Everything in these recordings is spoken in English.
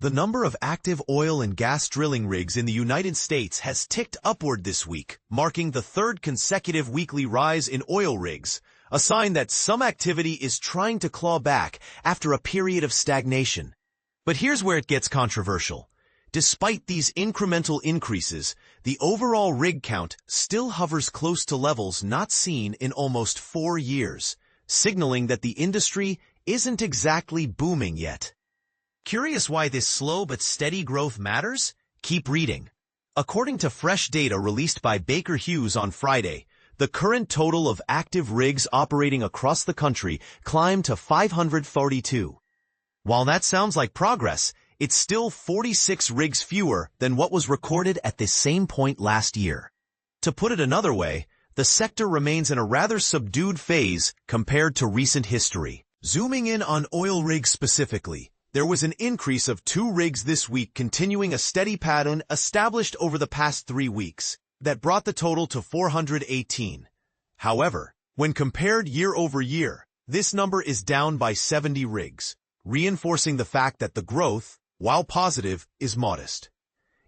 The number of active oil and gas drilling rigs in the United States has ticked upward this week, marking the third consecutive weekly rise in oil rigs, a sign that some activity is trying to claw back after a period of stagnation. But here's where it gets controversial. Despite these incremental increases, the overall rig count still hovers close to levels not seen in almost 4 years, signaling that the industry isn't exactly booming yet. Curious why this slow but steady growth matters? Keep reading. According to fresh data released by Baker Hughes on Friday, the current total of active rigs operating across the country climbed to 542. While that sounds like progress, it's still 46 rigs fewer than what was recorded at the same point last year. To put it another way, the sector remains in a rather subdued phase compared to recent history. Zooming in on oil rigs specifically, there was an increase of 2 rigs this week, continuing a steady pattern established over the past 3 weeks that brought the total to 418. However, when compared year over year, this number is down by 70 rigs, reinforcing the fact that the growth, while positive, is modest.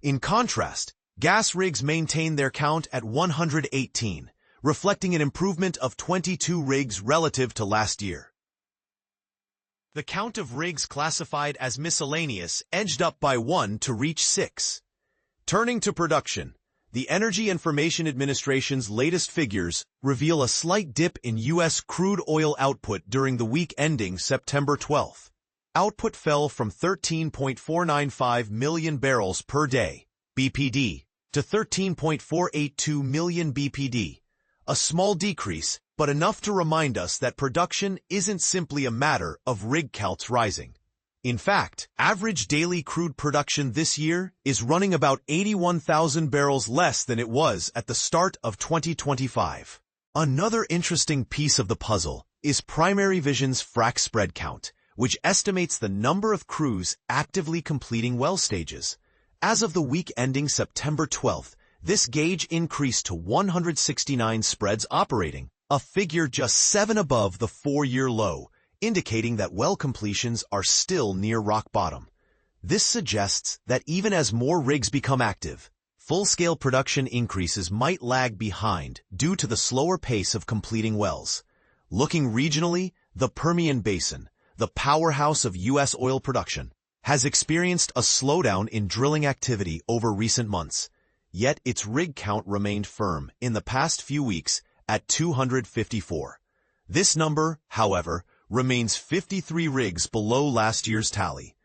In contrast, gas rigs maintain their count at 118, reflecting an improvement of 22 rigs relative to last year. The count of rigs classified as miscellaneous edged up by 1 to reach 6. Turning to production, the Energy Information Administration's latest figures reveal a slight dip in U.S. crude oil output during the week ending September 12. Output fell from 13.495 million barrels per day, BPD, to 13.482 million BPD, a small decrease, but enough to remind us that production isn't simply a matter of rig counts rising. In fact, average daily crude production this year is running about 81,000 barrels less than it was at the start of 2025. Another interesting piece of the puzzle is Primary Vision's frac spread count, which estimates the number of crews actively completing well stages. As of the week ending September 12th, this gauge increased to 169 spreads operating, a figure just 7 above the 4-year low, indicating that well completions are still near rock bottom. This suggests that even as more rigs become active, full-scale production increases might lag behind due to the slower pace of completing wells. Looking regionally, the Permian Basin, the powerhouse of U.S. oil production, has experienced a slowdown in drilling activity over recent months, yet its rig count remained firm in the past few weeks at 254. This number, however, remains 53 rigs below last year's tally.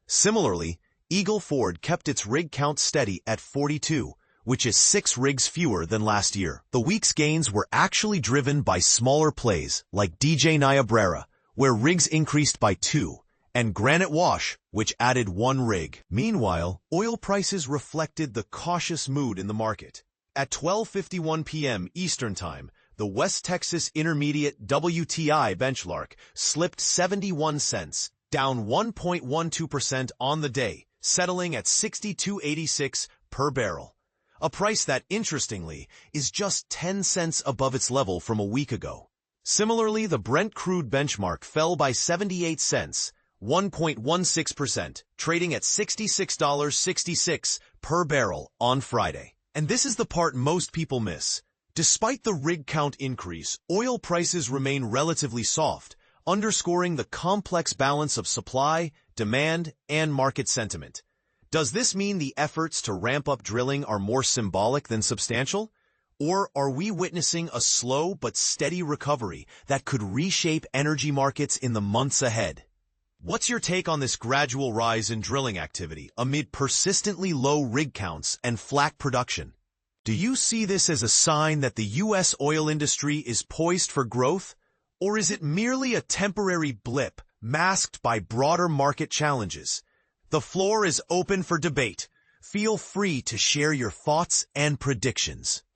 Similarly, Eagle Ford kept its rig count steady at 42, which is 6 rigs fewer than last year. The week's gains were actually driven by smaller plays like DJ Niobrara, where rigs increased by 2, and Granite Wash, which added 1 rig. Meanwhile, oil prices reflected the cautious mood in the market. At 12:51 p.m. Eastern Time, the West Texas Intermediate WTI benchmark slipped 71 cents, down 1.12% on the day, settling at $62.86 per barrel. A price that, interestingly, is just 10 cents above its level from a week ago. Similarly, the Brent crude benchmark fell by 78 cents, 1.16%, trading at $66.66 per barrel on Friday. And this is the part most people miss. Despite the rig count increase, oil prices remain relatively soft, underscoring the complex balance of supply, demand, and market sentiment. Does this mean the efforts to ramp up drilling are more symbolic than substantial? Or are we witnessing a slow but steady recovery that could reshape energy markets in the months ahead? What's your take on this gradual rise in drilling activity amid persistently low rig counts and flat production? Do you see this as a sign that the U.S. oil industry is poised for growth, or is it merely a temporary blip masked by broader market challenges? The floor is open for debate. Feel free to share your thoughts and predictions.